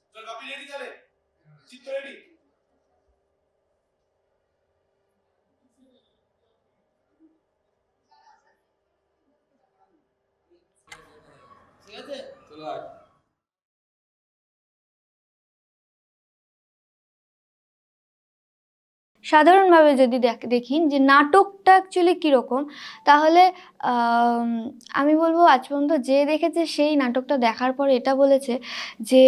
ঠিক আছে, চলো। সাধারণভাবে যদি দেখি যে নাটকটা অ্যাকচুয়ালি কীরকম, তাহলে আমি বলবো আজ পর্যন্ত যে দেখেছে সেই নাটকটা দেখার পর এটা বলেছে যে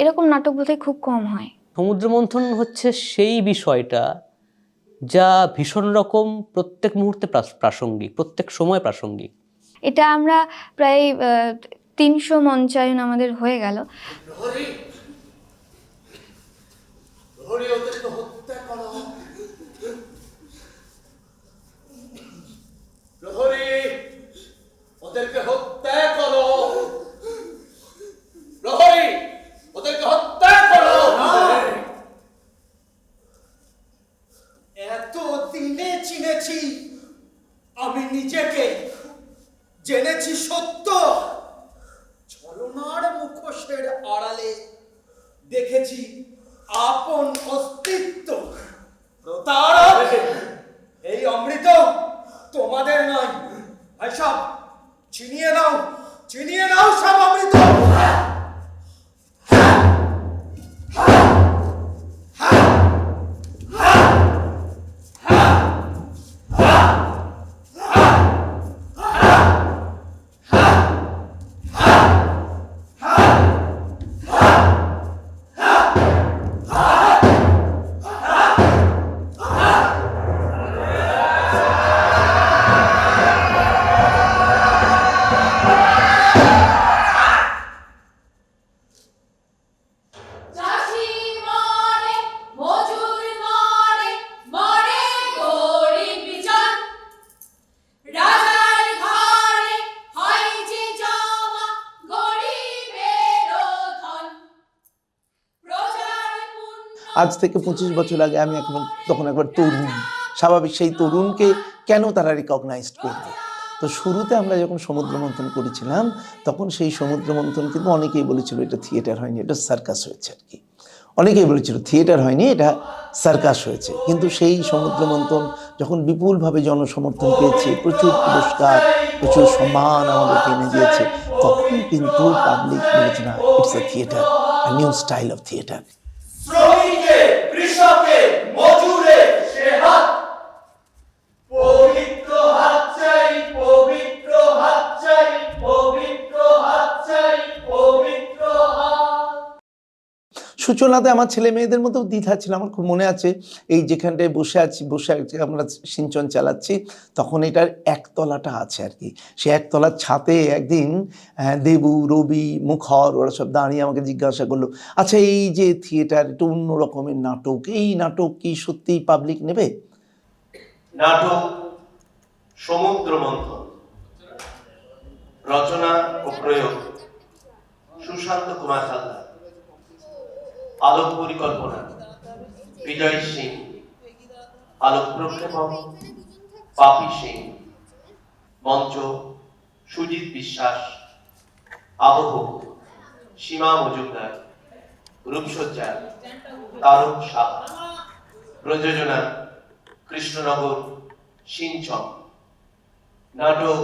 এরকম নাটক বোধহয় খুব কম হয়। সমুদ্র মন্থন হচ্ছে সেই বিষয়টা যা ভীষণ রকম প্রত্যেক মুহূর্তে প্রাসঙ্গিক, প্রত্যেক সময় প্রাসঙ্গিক। এটা আমরা প্রায় 300 মঞ্চায়ন আমাদের হয়ে গেল। ওদেরকে হত্যা করো, প্রহরী ওদেরকে হত্যা করো। এত দিনে চিনেছি আমি নিজেকে, জেনেছি সত্য। ছলনার মুখোশের আড়ালে দেখেছি আপন অস্তিত্ব। প্রতারক, এই অমৃত তোমাদের নয়। ভাই সব চিনিয়ে নাও, চিনিয়ে নাও সব অমৃত। আজ থেকে 25 বছর আগে আমি তখন একবার তরুণ, স্বাভাবিক সেই তরুণকে কেন তারা রিকগনাইজড করবে। তো শুরুতে আমরা যখন সমুদ্র মন্থন করেছিলাম তখন সেই সমুদ্র মন্থন কিন্তু অনেকেই বলেছিল এটা থিয়েটার হয়নি, এটা সার্কাস হয়েছে আর কি। অনেকেই বলেছিল থিয়েটার হয়নি, এটা সার্কাস হয়েছে। কিন্তু সেই সমুদ্র মন্থন যখন বিপুলভাবে জনসমর্থন পেয়েছে, প্রচুর পুরস্কার, প্রচুর সম্মান আমাদেরকে এনে দিয়েছে, তখন কিন্তু পাবলিক বলেছে না, it's a theatre, a new style of theatre. শ্রমিকে, কৃষকে, মজুরে সে হাত, পবিত্র হাত চাই, পবিত্র হাত চাই, পবিত্র হাত চাই, পবিত্র হাত। সূচনাতে আমার ছেলে মেয়েদের মধ্যেও দ্বিধা ছিল। আমার খুব মনে আছে, এই যেখানটায় বসে আমরা সিঞ্চন চালাচ্ছি, তখন এটার একতলাটা আছে আর কি। সে একতলার ছাদে একদিন দেবু, রবি, মুখর ওরা সব দাঁড়িয়ে আমাকে জিজ্ঞাসা করলো, আচ্ছা এই যে থিয়েটার, এটা অন্য রকমের নাটক, এই নাটক কি সত্যিই পাবলিক নেবে? নাটক সমুদ্র মন্থন, রচনা ও প্রয়োগ সুশান্ত কুমার হালদার, আলোক পরিকল্পনা বিজয় সিং, আলোক প্রক্ষেপণ পাপি সিং, মঞ্চ সুজিত বিশ্বাস, আবহ সীমা মজুমদার, রূপসজ্জা তারক শাহ, প্রযোজনা কৃষ্ণনগর সিঞ্চন। নাটক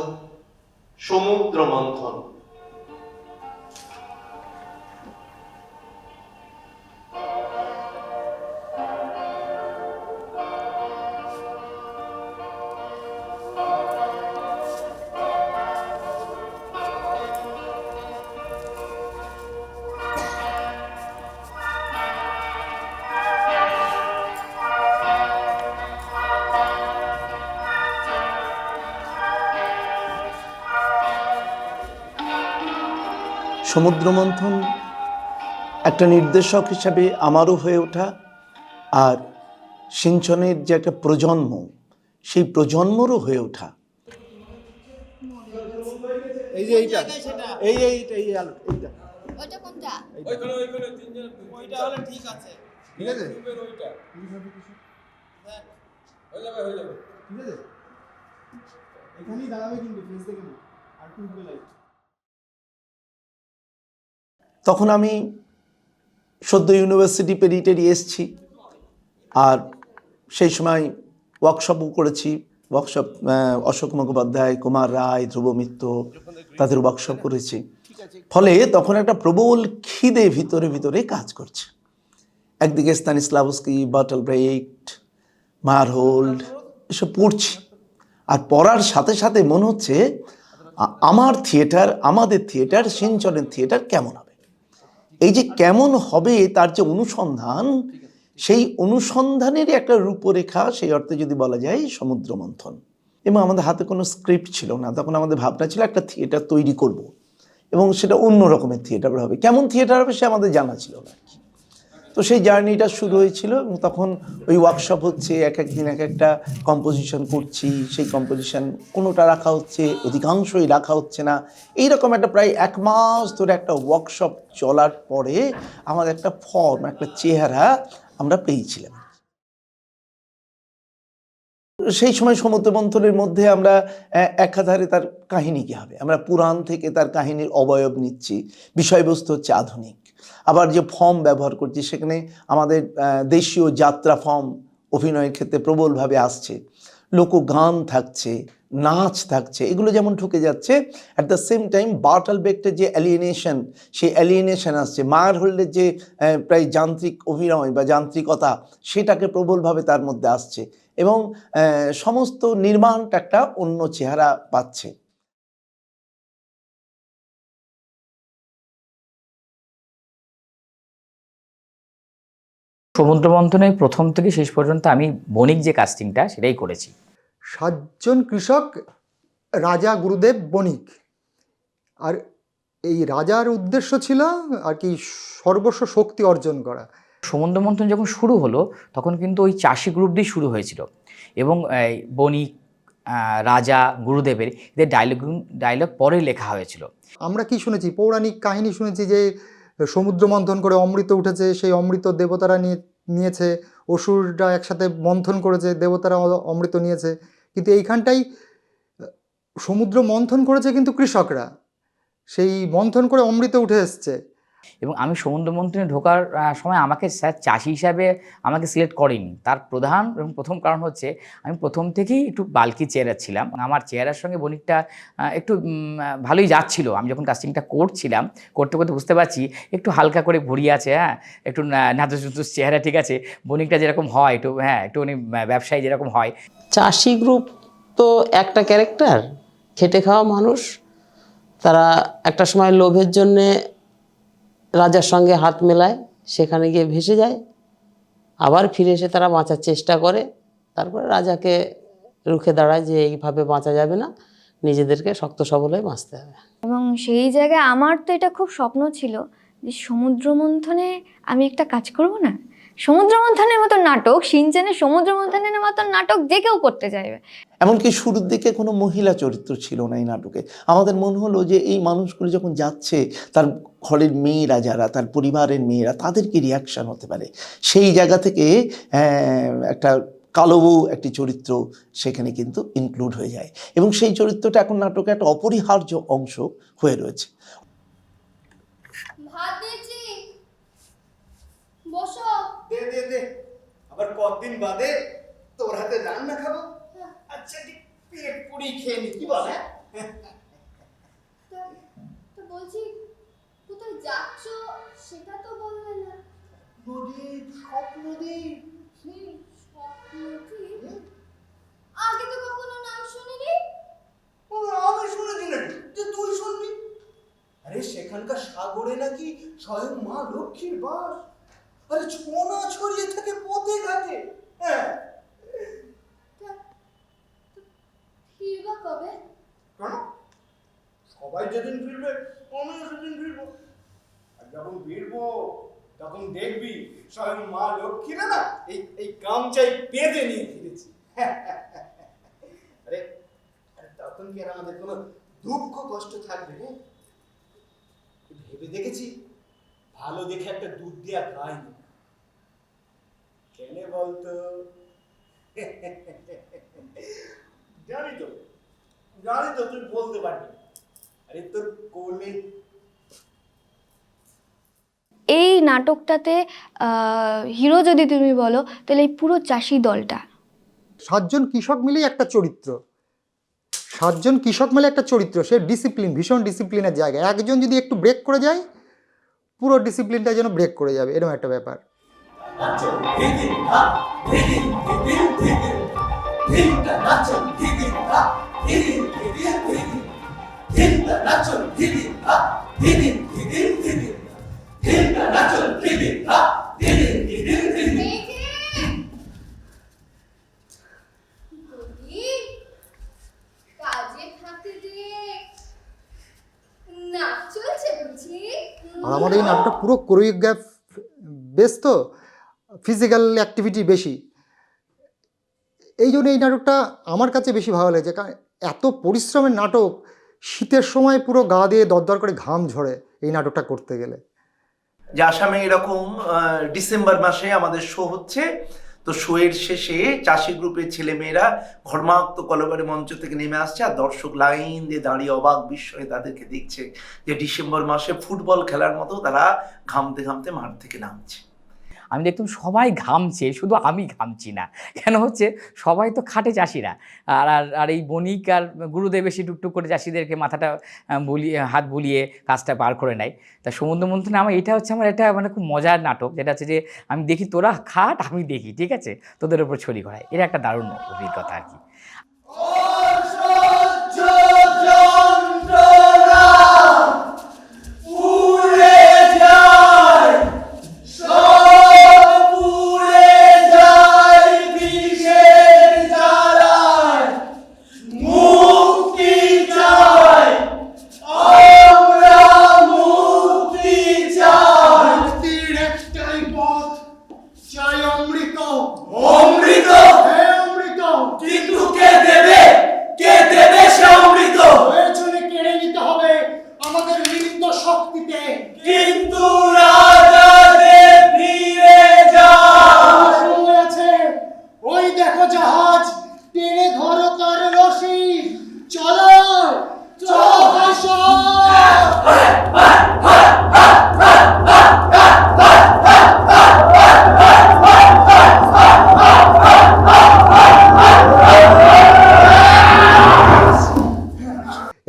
সমুদ্র মন্থন। সমুদ্র মন্থন একটা নির্দেশক হিসাবে আমারও হয়ে ওঠা, আর সিঞ্চনের যে একটা প্রজন্ম, সেই প্রজন্মরও হয়ে ওঠা। এই যে এইটা, এই আলো, এইটা ওটা কোনটা? ওইখানে তিনজন, ওইটা হলে ঠিক আছে, ঠিক আছে। ওইটা হয়ে যাবে ঠিক আছে। এখানেই দাঁড়াবে কিন্তু ফেস দেখে না, আর টুকবে লাইট। তখন আমি সদ্য ইউনিভার্সিটি পেরিটেরি এসছি, আর সেই সময় ওয়ার্কশপও করেছি। ওয়ার্কশপ অশোক মুখোপাধ্যায়, কুমার রায়, ধ্রুব মিত্র, তাদের ওয়ার্কশপ করেছি। ফলে তখন একটা প্রবল খিদে ভিতরে ভিতরে কাজ করছে। একদিকে স্তানিস্লাভস্কি, বার্টল ব্রেইট, মারহোল্ড এসব পড়ছি, আর পড়ার সাথে সাথে মনে হচ্ছে আমার থিয়েটার, আমাদের থিয়েটার, সিঞ্চনের থিয়েটার কেমন হবে। এই যে কেমন হবে তার যে অনুসন্ধান, সেই অনুসন্ধানেরই একটা রূপরেখা, সেই অর্থে যদি বলা যায় সমুদ্র মন্থন। এবং আমাদের হাতে কোনো স্ক্রিপ্ট ছিল না, তখন আমাদের ভাবনা ছিল একটা থিয়েটার তৈরি করব, এবং সেটা অন্য রকমের থিয়েটার হবে। কেমন থিয়েটার হবে সে আমাদের জানা ছিল না আর কি। তো সেই জার্নিটা শুরু হয়েছিল, এবং তখন ওই ওয়ার্কশপ হচ্ছে, এক একদিন এক একটা কম্পোজিশন করছি। সেই কম্পোজিশন কোনোটা রাখা হচ্ছে, অধিকাংশই রাখা হচ্ছে না। এইরকম একটা প্রায় 1 মাস ধরে একটা ওয়ার্কশপ চলার পরে আমাদের একটা ফর্ম, একটা চেহারা আমরা পেয়েছিলাম। সেই সময় সমুদ্র মন্থনের মধ্যে আমরা একাধারে তার কাহিনী কী হবে, আমরা পুরাণ থেকে তার কাহিনীর অবয়ব নিচ্ছি, বিষয়বস্তু হচ্ছে আধুনিক। আবার যে ফর্ম ব্যবহার করছি সেখানে আমাদের দেশীয় যাত্রা ফর্ম অভিনয়ের ক্ষেত্রে প্রবলভাবে আসছে, লোকগান থাকছে, নাচ থাকছে, এগুলো যেমন ঢুকে যাচ্ছে। অ্যাট দ্য সেম টাইম বার্টল ব্রেইটের যে অ্যালিয়েনেশন, সেই অ্যালিয়েনেশন আসছে। মায়ারহোল্ডের যে প্রায় যান্ত্রিক অভিনয় বা যান্ত্রিকতা, সেটাকে প্রবলভাবে তার মধ্যে আসছে, এবং সমস্ত নির্মাণটা একটা অন্য চেহারা পাচ্ছে। সমুদ্র মন্থনে প্রথম থেকে শেষ পর্যন্ত আমি বণিক যে কাস্টিংটা সেটাই করেছি। 7 জন কৃষক, রাজা, গুরুদেব, বণিক। আর এই রাজার উদ্দেশ্য ছিল আর কি সর্বস্ব শক্তি অর্জন করা। সমুদ্র মন্থন যখন শুরু হলো তখন কিন্তু ওই চাষি গ্রুপ দিয়ে শুরু হয়েছিল, এবং বণিক, রাজা, গুরুদেবের এদের ডায়লগ পরে লেখা হয়েছিল। আমরা কি শুনেছি, পৌরাণিক কাহিনী শুনেছি যে সমুদ্র মন্থন করে অমৃত উঠেছে, সেই অমৃত দেবতারা নিয়েছে, অসুররা একসাথে মন্থন করেছে, দেবতারা অমৃত নিয়েছে। কিন্তু এইখানটাই সমুদ্র মন্থন করেছে কিন্তু কৃষকরা, সেই মন্থন করে অমৃত উঠে এসছে। এবং আমি সমুদ্র মন্থনে ঢোকার সময় আমাকে স্যার চাষি হিসাবে আমাকে সিলেক্ট করেনি। তার প্রধান এবং প্রথম কারণ হচ্ছে আমি প্রথম থেকেই একটু বাল্কি চেহারা ছিলাম। আমার চেহারার সঙ্গে বণিকটা একটু ভালোই যাচ্ছিল। আমি যখন কাস্টিংটা করছিলাম, করতে করতে বুঝতে পারছি একটু হালকা করে ভরিয়ে আছে, হ্যাঁ, একটু নাদুস চেহারা, ঠিক আছে, বণিকটা যেরকম হয় একটু, হ্যাঁ, একটু উনি ব্যবসায়ী যেরকম হয়। চাষি গ্রুপ তো একটা ক্যারেক্টার, খেটে খাওয়া মানুষ, তারা একটা সময় লোভের জন্যে রাজার সঙ্গে হাত মেলায়, সেখানে গিয়ে ভেসে যায়, আবার ফিরে এসে তারা বাঁচার চেষ্টা করে, তারপরে রাজাকে রুখে দাঁড়ায় যে এইভাবে বাঁচা যাবে না, নিজেদেরকে শক্ত সবল হয়ে বাঁচতে হবে। এবং সেই জায়গায় আমার তো এটা খুব স্বপ্ন ছিল যে সমুদ্র মন্থনে আমি একটা কাজ করব না। সমুদ্র মন্থনের মতো নাটক, সিনচেনের সমুদ্র মন্থনের মতো নাটক যে কেউ করতে চাইবে। এমনকি শুরুর দিকে কোনো মহিলা চরিত্র ছিল না এই নাটকে। আমাদের মনে হলো যে এই মানুষগুলো যখন যাচ্ছে, তার ঘরের মেয়েরা যারা, তার পরিবারের মেয়েরা, তাদের কি রিয়াকশান হতে পারে। সেই জায়গা থেকে একটা কালো বউ একটি চরিত্র সেখানে কিন্তু ইনক্লুড হয়ে যায়, এবং সেই চরিত্রটা এখন নাটকে একটা অপরিহার্য অংশ হয়ে রয়েছে। ভাত দিয়েছি, বসো। দে দে দে, আবার কতদিন বাদে তোর হাতে রান্না খাবো। আচ্ছা ঠিক পেট পুরি খেয়ে নি, কি বল? তো বলছি কোথায় যাচ্ছ সেটা তো বললে না। নদীর, স্বপ্নদ্বীপ। স্বপ্নদ্বীপ? আগে তো কখনো নাম শুনিনি। আমি শুনেছি নাকি যে তুই শুনবি? আরে সেখানকার সাগরে নাকি স্বয়ং মা লক্ষ্মীর বাস। আরে ছোনা ছড়িয়ে থাকে পথে ঘাটে। হ্যাঁ, ফিরবা কবে? কেন? সবাই যেদিন ফিরবে আমিও সেদিন ফিরবো। আর যখন ফিরবো তখন দেখবি স্বয়ং মা লক্ষ্মীরা না এই গামছাই বেঁধে নিয়ে ফিরেছি। আরে তখন কি আর আমাদের কোনো দুঃখ কষ্ট থাকবে রে? ভেবে দেখেছি ভালো দেখে একটা দুধ দেয়া গাই না। কেন বলতো? জানি তো তুই বলতে পারবি। আরে তোর কোলে এই নাটকটাতে হিরো যদি তুমি বলো তাহলে এই পুরো চাষি দলটা। 7 জন কৃষক মিলেই একটা চরিত্র, 7 জন কৃষক মিলে একটা চরিত্র, সে ডিসিপ্লিন, ভীষণ ডিসিপ্লিনের জায়গা। একজন যদি একটু ব্রেক করে যায় পুরো ডিসিপ্লিনটা যেন ব্রেক করে যাবে, এরকম একটা ব্যাপার। কাজে থাকতে দিয়ে নাচ চলছে বুঝি? আর আমাদের এই নাটকটা পুরো কোরিওগ্রাফ বেশ, তো ফিজিক্যাল অ্যাক্টিভিটি বেশি, এই জন্য এই নাটকটা আমার কাছে বেশি ভালো লেগেছে। কারণ এত পরিশ্রমের নাটক, শীতের সময় পুরো গা দিয়ে দরদর করে ঘাম ঝরে এই নাটকটা করতে গেলে। যে আসামে এরকম ডিসেম্বর মাসে আমাদের শো হচ্ছে, তো শো এর শেষে চাষি গ্রুপের ছেলেমেয়েরা ঘর্মাক্ত কলবারে মঞ্চ থেকে নেমে আসছে, আর দর্শক লাইন দিয়ে দাঁড়িয়ে অবাক বিস্ময়ে তাদেরকে দেখছে যে ডিসেম্বর মাসে ফুটবল খেলার মতো তারা ঘামতে ঘামতে মাঠ থেকে নামছে। আমি দেখতাম সবাই ঘামছে, শুধু আমি ঘামছি না। কেন হচ্ছে, সবাই তো খাটে চাষিরা, আর আর আর এই বণিক আর গুরুদেব এসে টুকটুক করে চাষিদেরকে মাথাটা বুলিয়ে, হাত বুলিয়ে কাজটা পার করে নেয়। তা সমুদ্র মন্থনে আমার এটা হচ্ছে আমার এটা মানে খুব মজার নাটক, যেটা হচ্ছে যে আমি দেখি তোরা খাট, আমি দেখি, ঠিক আছে, তোদের উপর ছড়ি ঘোরায়। এটা একটা দারুণ অভিজ্ঞতা আর কি।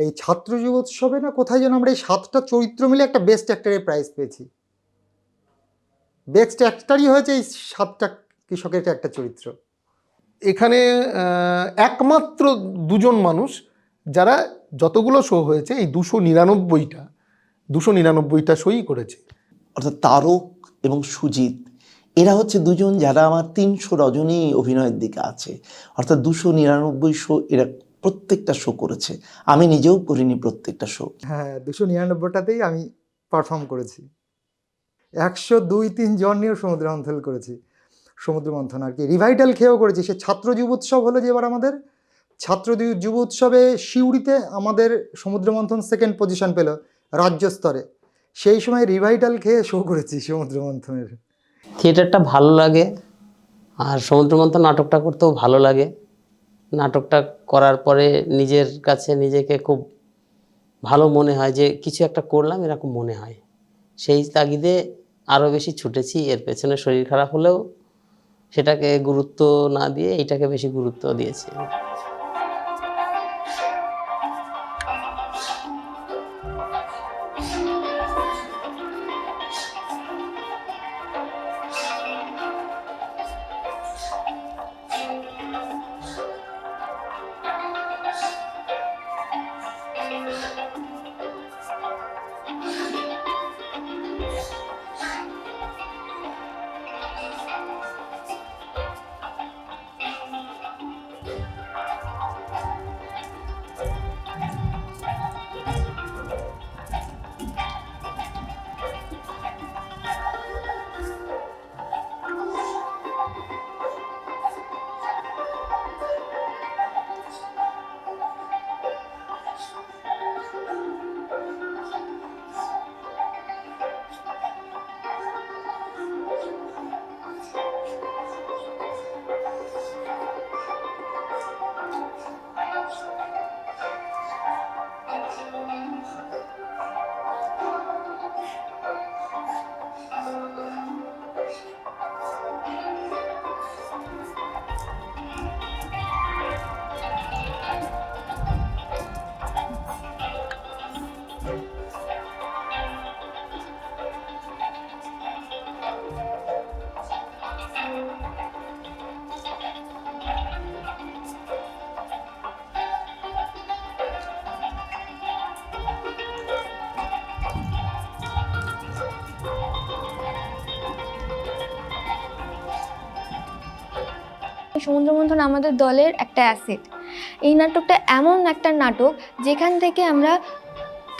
এই ছাত্র যুবোৎসবে না কোথায় যেন আমরা এই 7টা চরিত্র মিলে একটা বেস্ট অ্যাক্টরের প্রাইজ পেয়েছি। বেস্ট অ্যাক্টরই হয়েছে এই 7টা কৃষকের একটা চরিত্র। এখানে একমাত্র 2 জন মানুষ যারা যতগুলো শো হয়েছে এই 299টা শোই করেছে। অর্থাৎ তারক এবং সুজিত, এরা হচ্ছে 2 জন যারা আমার 300 রজনী অভিনয়ের দিকে আছে, অর্থাৎ 299 শো এরা প্রত্যেকটা শো করেছে। আমি নিজেও করিনি প্রত্যেকটা শো। হ্যাঁ, 299টাতেই আমি পারফর্ম করেছি। 102-3 জন নিয়েও সমুদ্র মন্থন করেছি, সমুদ্র মন্থন আর কি রিভাইটাল খেয়েও করেছি। সে ছাত্র যুব উৎসব হলো যে এবার আমাদের ছাত্র যুব উৎসবে সিউড়িতে আমাদের সমুদ্র মন্থন 2nd পজিশন পেল রাজ্য স্তরে, সেই সময় রিভাইটাল খেয়ে শো করেছি সমুদ্র মন্থনের। থিয়েটারটা ভালো লাগে, আর সমুদ্র মন্থন নাটকটা করতেও ভালো লাগে। নাটকটা করার পরে নিজের কাছে নিজেকে খুব ভালো মনে হয় যে কিছু একটা করলাম, এরকম মনে হয়। সেই তাগিদে আরও বেশি ছুটেছি। এর পেছনে শরীর খারাপ হলেও সেটাকে গুরুত্ব না দিয়ে এইটাকে বেশি গুরুত্ব দিয়েছি। মন্থন আমাদের দলের একটা অ্যাসেট। এই নাটকটা এমন একটা নাটক যেখান থেকে আমরা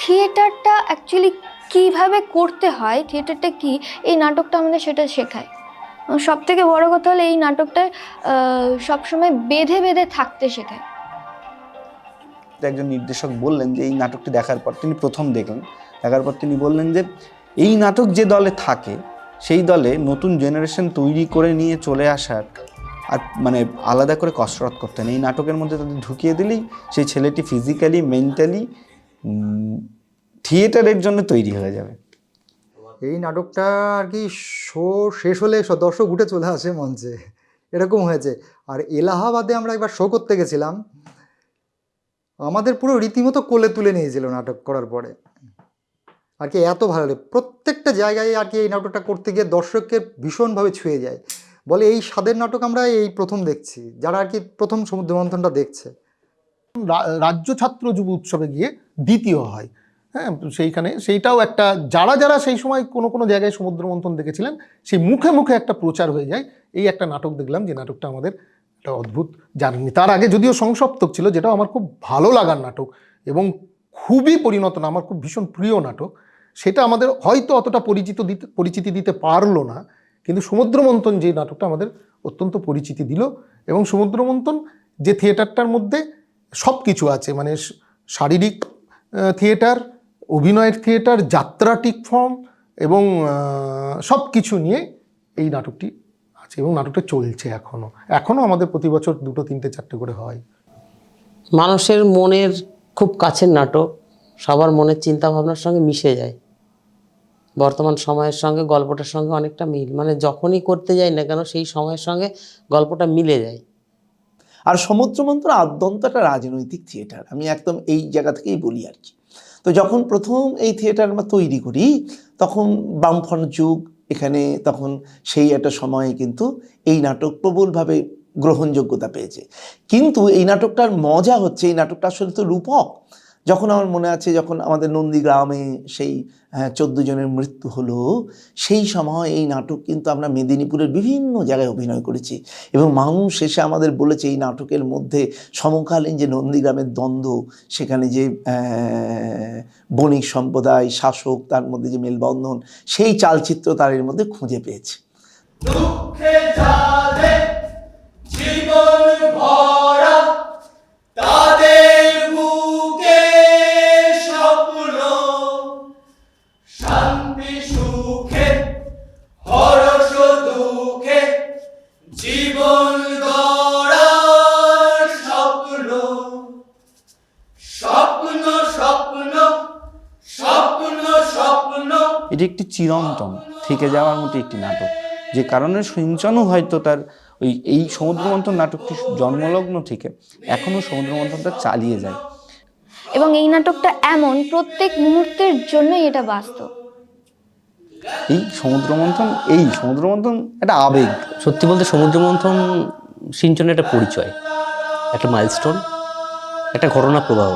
থিয়েটারটা অ্যাকচুয়ালি কীভাবে করতে হয়, থিয়েটারটা কী, এই নাটকটা আমাদের সেটা শেখায়। সব থেকে বড়ো কথা হলো এই নাটকটা সবসময় বেঁধে বেঁধে থাকতে শেখায়। একজন নির্দেশক বললেন যে এই নাটকটি দেখার পর, তিনি প্রথম দেখলেন, দেখার পর তিনি বললেন যে এই নাটক যে দলে থাকে সেই দলে নতুন জেনারেশন তৈরি করে নিয়ে চলে আসার আর মানে আলাদা করে কসরত করতে নেই, এই নাটকের মধ্যে তাদের ঢুকিয়ে দিলেই সেই ছেলেটি ফিজিক্যালি মেন্টালি থিয়েটারের জন্য তৈরি হয়ে যাবে। এই নাটকটা আর কি শো শেষ হলে দর্শক উঠে চলে আসে মঞ্চে, এরকম হয়েছে। আর এলাহাবাদে আমরা একবার শো করতে গেছিলাম, আমাদের পুরো রীতিমতো কোলে তুলে নিয়েছিল নাটক করার পরে আর কি, এত ভালো লাগে। প্রত্যেকটা জায়গায় আর কি এই নাটকটা করতে গিয়ে দর্শককে ভীষণভাবে ছুঁয়ে যায়। বলে এই স্বাদের নাটক আমরা এই প্রথম দেখছি, যারা আর কি প্রথম সমুদ্র মন্থনটা দেখছে। রাজ্য ছাত্র যুব উৎসবে গিয়ে দ্বিতীয় হয়, হ্যাঁ, সেইখানে সেইটাও একটা যারা যারা সেই সময় কোনো কোনো জায়গায় সমুদ্র মন্থন দেখেছিলেন সেই মুখে মুখে একটা প্রচার হয়ে যায়। এই একটা নাটক দেখলাম, যে নাটকটা আমাদের একটা অদ্ভুত জার্নি। তার আগে যদিও সংসপ্তক ছিল, যেটাও আমার খুব ভালো লাগার নাটক এবং খুবই পরিণত না, আমার খুব ভীষণ প্রিয় নাটক, সেটা আমাদের হয়তো অতটা পরিচিতি দিতে পারলো না, কিন্তু সমুদ্র মন্থন যে নাটকটা আমাদের অত্যন্ত পরিচিতি দিল। এবং সমুদ্র মন্থন যে থিয়েটারটার মধ্যে সব কিছু আছে, মানে শারীরিক থিয়েটার, অভিনয়ের থিয়েটার, যাত্রাটিক ফর্ম এবং সব কিছু নিয়ে এই নাটকটি আছে এবং নাটকটা চলছে এখনও আমাদের প্রতি বছর 2, 3, 4 করে হয়। মানুষের মনের খুব কাছের নাটক, সবার মনের চিন্তা ভাবনার সঙ্গে মিশে যায়। বর্তমান সময়ের সঙ্গে গল্পটার সঙ্গে অনেকটা মিল, মানে যখনই করতে যাই না কেন সেই সময়ের সঙ্গে গল্পটা মিলে যায়। আর সমুদ্র মন্থন আদ্যন্ত একটা রাজনৈতিক থিয়েটার, আমি একদম এই জায়গা থেকেই বলি আর কি। তো যখন প্রথম এই থিয়েটার আমরা তৈরি করি তখন বামফ্রন্ট যুগ এখানে, তখন সেই একটা সময়ে কিন্তু এই নাটক প্রবলভাবে গ্রহণযোগ্যতা পেয়েছে। কিন্তু এই নাটকটার মজা হচ্ছে, এই নাটকটা আসলে তো রূপক। যখন আমার মনে আছে, যখন আমাদের নন্দীগ্রামে সেই 14 জনের মৃত্যু হলো, সেই সময় এই নাটক কিন্তু আমরা মেদিনীপুরের বিভিন্ন জায়গায় অভিনয় করেছি এবং মানুষ এসে আমাদের বলেছে এই নাটকের মধ্যে সমকালীন যে নন্দীগ্রামের দ্বন্দ্ব, সেখানে যে বণিক সম্প্রদায়, শাসক, তার মধ্যে যে মেলবন্ধন, সেই চালচিত্র তার এর মধ্যে খুঁজে পেয়েছে। দুঃখে যাদের জীবন ভরা তাদের বুকে স্বপ্ন, শান্তি সুখে হরষ দুঃখে জীবন গড়ার স্বপ্ন, স্বপ্ন স্বপ্ন স্বপ্ন স্বপ্ন। এটি একটি চিরন্তন থেকে যাওয়ার মতো একটি নাটক, যে কারণে সিঞ্চনও হয়তো তার এই সমুদ্র মন্থন নাটকটি জন্মলগ্ন থেকে এখনও সমুদ্র মন্থনটা চালিয়ে যায়। এবং এই নাটকটা এমন প্রত্যেক মুহূর্তের জন্যই এটা বাস্তব। এই সমুদ্র মন্থন একটা আবেগ। সত্যি বলতে সমুদ্র মন্থন সিঞ্চনের একটা পরিচয়, একটা মাইলস্টোন, একটা ঘটনা প্রবাহ।